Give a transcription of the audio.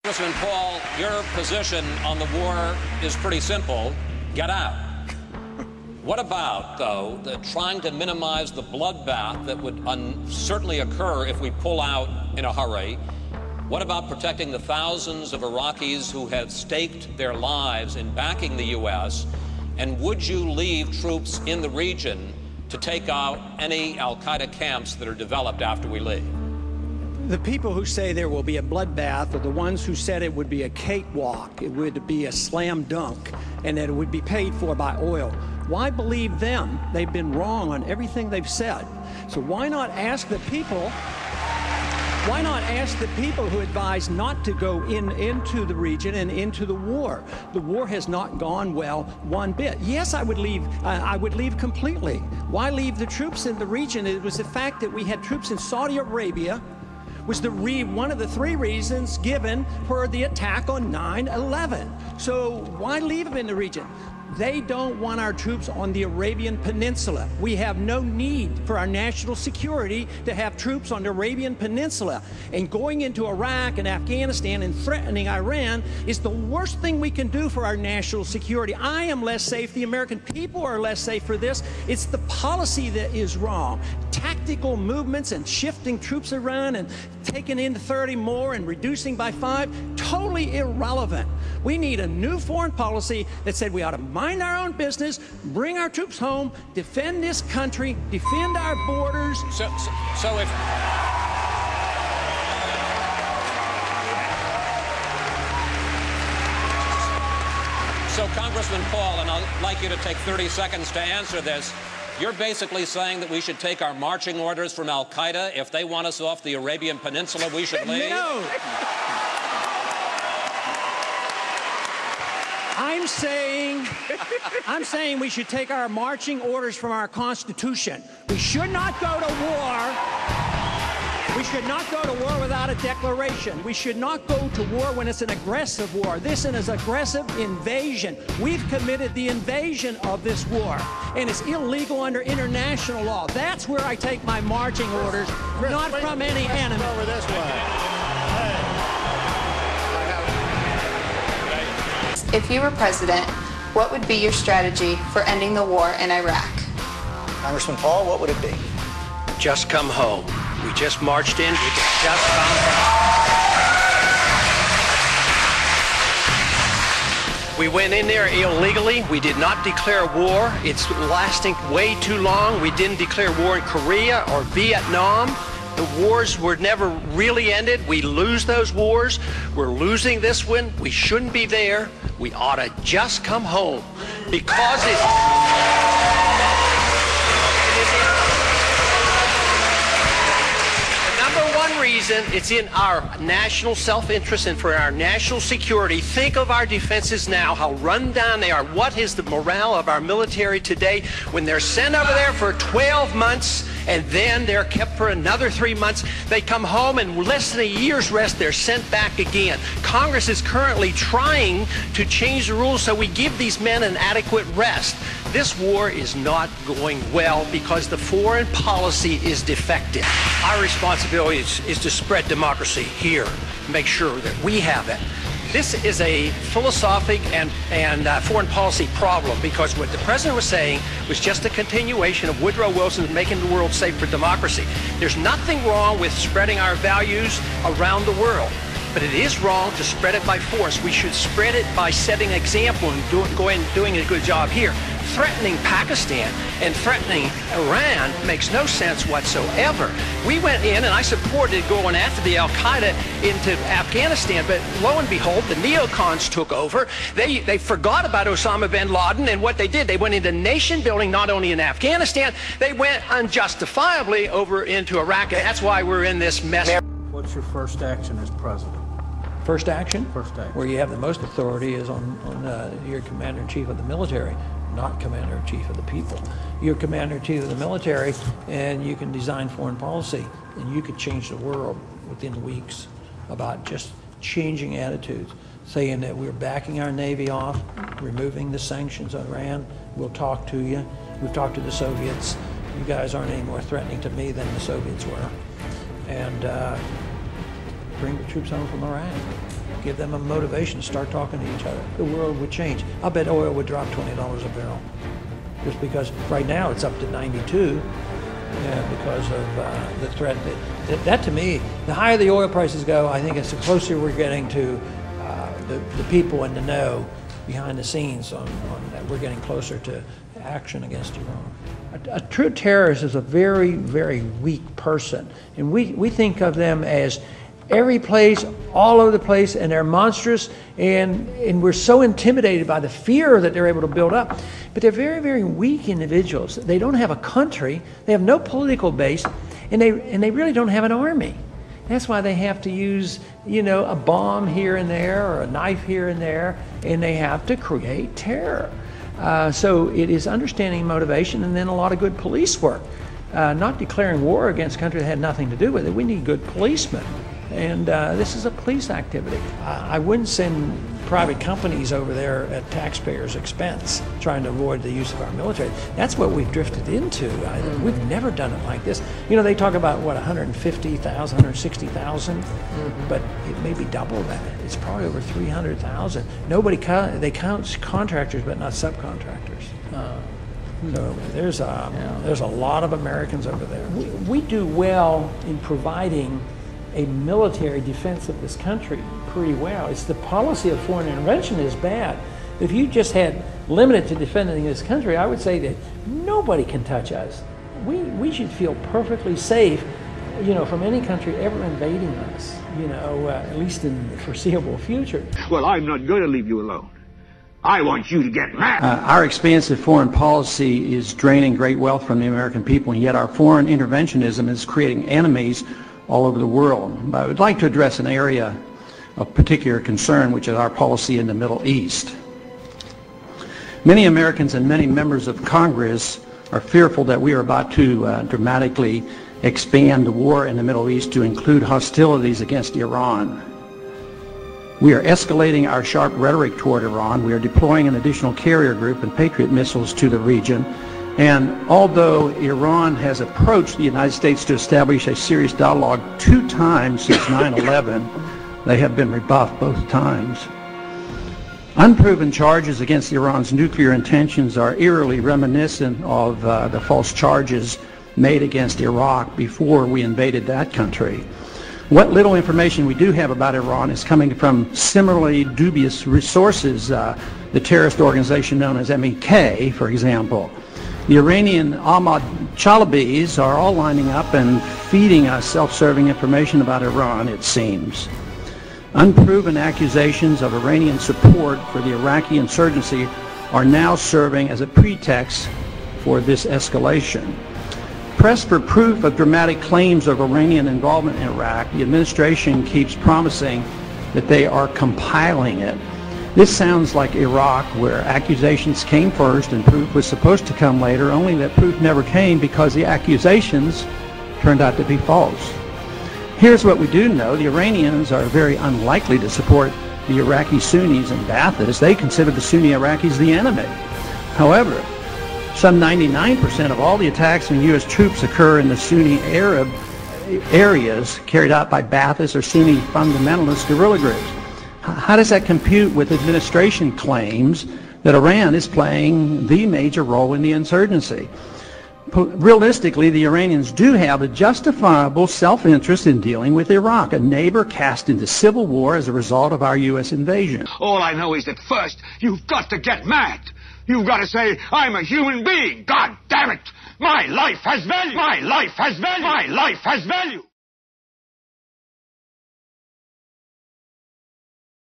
Congressman Paul, your position on the war is pretty simple. Get out. What about, though, trying to minimize the bloodbath that would certainly occur if we pull out in a hurry? What about protecting the thousands of Iraqis who have staked their lives in backing the U.S.? And would you leave troops in the region to take out any al-Qaeda camps that are developed after we leave? The people who say there will be a bloodbath are the ones who said it would be a cakewalk, it would be a slam dunk, and that it would be paid for by oil. Why believe them? They've been wrong on everything they've said. So why not ask the people? Why not ask the people who advise not to go into the region and into the war? The war has not gone well one bit. Yes, I would leave completely. Why leave the troops in the region? It was the fact that we had troops in Saudi Arabia was one of the three reasons given for the attack on 9/11. So why leave them in the region? They don't want our troops on the Arabian Peninsula. We have no need for our national security to have troops on the Arabian Peninsula. And going into Iraq and Afghanistan and threatening Iran is the worst thing we can do for our national security. I am less safe. The American people are less safe for this. It's the policy that is wrong. Tactical movements and shifting troops around and taking in 30 more and reducing by 5, totally irrelevant. We need a new foreign policy that said we ought to mind our own business, bring our troops home, defend this country, defend our borders. So Congressman Paul, and I'd like you to take 30 seconds to answer this. You're basically saying that we should take our marching orders from al-Qaeda. If they want us off the Arabian Peninsula, we should leave? No. I'm saying we should take our marching orders from our Constitution. We should not go to war. We should not go to war without a declaration. We should not go to war when it's an aggressive war. This is an aggressive invasion. We've committed the invasion of this war, and it's illegal under international law. That's where I take my marching orders, not from any enemy. Over this way. If you were president, what would be your strategy for ending the war in Iraq? Congressman Paul, what would it be? Just come home. We just marched in. We just found out. We went in there illegally. We did not declare war. It's lasting way too long. We didn't declare war in Korea or Vietnam. The wars were never really ended. We lose those wars. We're losing this one. We shouldn't be there. We ought to just come home because it's... reason, it's in our national self-interest and for our national security. Think of our defenses now, how run down they are. What is the morale of our military today when they're sent over there for 12 months and then they're kept for another 3 months? They come home and less than a year's rest, they're sent back again. Congress is currently trying to change the rules so we give these men an adequate rest. This war is not going well because the foreign policy is defective. Our responsibility is to spread democracy here, make sure that we have it. This is a philosophic and foreign policy problem because what the president was saying was just a continuation of Woodrow Wilson making the world safe for democracy. There's nothing wrong with spreading our values around the world, but it is wrong to spread it by force. We should spread it by setting an example and doing a good job here. Threatening Pakistan and threatening Iran makes no sense whatsoever. We went in and I supported going after the al-Qaeda into Afghanistan, but lo and behold, the neocons took over. They forgot about Osama bin Laden, and what they did, they went into nation building not only in Afghanistan, they went unjustifiably over into Iraq, and that's why we're in this mess. What's your first action as president? First action? First action. Where you have the most authority is on your commander-in-chief of the military, not commander-in-chief of the people. You're commander-in-chief of the military, and you can design foreign policy, and you could change the world within weeks about just changing attitudes, saying that we're backing our Navy off, removing the sanctions on Iran. We'll talk to you. We've talked to the Soviets. You guys aren't any more threatening to me than the Soviets were. And bring the troops home from Iraq. give them a motivation to start talking to each other. The world would change. I bet oil would drop $20 a barrel. Just because right now it's up to 92 because of the threat. That to me, the higher the oil prices go, I think it's the closer we're getting to the people in the know behind the scenes on that. We're getting closer to action against Iran. A true terrorist is a very, very weak person. And we think of them as every place, all over the place, and they're monstrous, and we're so intimidated by the fear that they're able to build up. But they're very, very weak individuals. They don't have a country, they have no political base, and they really don't have an army. That's why they have to use, a bomb here and there, or a knife here and there, and they have to create terror. So it is understanding motivation, and then a lot of good police work. Not declaring war against a country that had nothing to do with it. We need good policemen. And this is a police activity. I wouldn't send private companies over there at taxpayers' expense, trying to avoid the use of our military. That's what we've drifted into. We've never done it like this. They talk about, 150,000, 160,000, but it may be double that. It's probably over 300,000. They count contractors, but not subcontractors. So there's a lot of Americans over there. We do well in providing a military defense of this country pretty well. It's the policy of foreign intervention is bad. If you just had limited to defending this country, I would say that nobody can touch us. We should feel perfectly safe, from any country ever invading us, at least in the foreseeable future. Well, I'm not going to leave you alone. I want you to get mad. Our expansive foreign policy is draining great wealth from the American people, and yet our foreign interventionism is creating enemies all over the world. But I would like to address an area of particular concern, which is our policy in the Middle East. Many Americans and many members of Congress are fearful that we are about to dramatically expand the war in the Middle East to include hostilities against Iran. We are escalating our sharp rhetoric toward Iran. We are deploying an additional carrier group and Patriot missiles to the region. And although Iran has approached the United States to establish a serious dialogue 2 times since 9/11, they have been rebuffed both times. Unproven charges against Iran's nuclear intentions are eerily reminiscent of the false charges made against Iraq before we invaded that country. What little information we do have about Iran is coming from similarly dubious resources, the terrorist organization known as MEK, for example. The Iranian Ahmad Chalabis are all lining up and feeding us self-serving information about Iran, it seems. Unproven accusations of Iranian support for the Iraqi insurgency are now serving as a pretext for this escalation. Pressed for proof of dramatic claims of Iranian involvement in Iraq, the administration keeps promising that they are compiling it. This sounds like Iraq, where accusations came first and proof was supposed to come later, only that proof never came because the accusations turned out to be false. Here's what we do know. The Iranians are very unlikely to support the Iraqi Sunnis and Baathists. They consider the Sunni Iraqis the enemy. However, some 99% of all the attacks on U.S. troops occur in the Sunni Arab areas carried out by Ba'athist or Sunni fundamentalist guerrilla groups. How does that compute with administration claims that Iran is playing the major role in the insurgency? Realistically, the Iranians do have a justifiable self-interest in dealing with Iraq, a neighbor cast into civil war as a result of our U.S. invasion. All I know is that first, you've got to get mad. You've got to say, I'm a human being. God damn it! My life has value! My life has value! My life has value!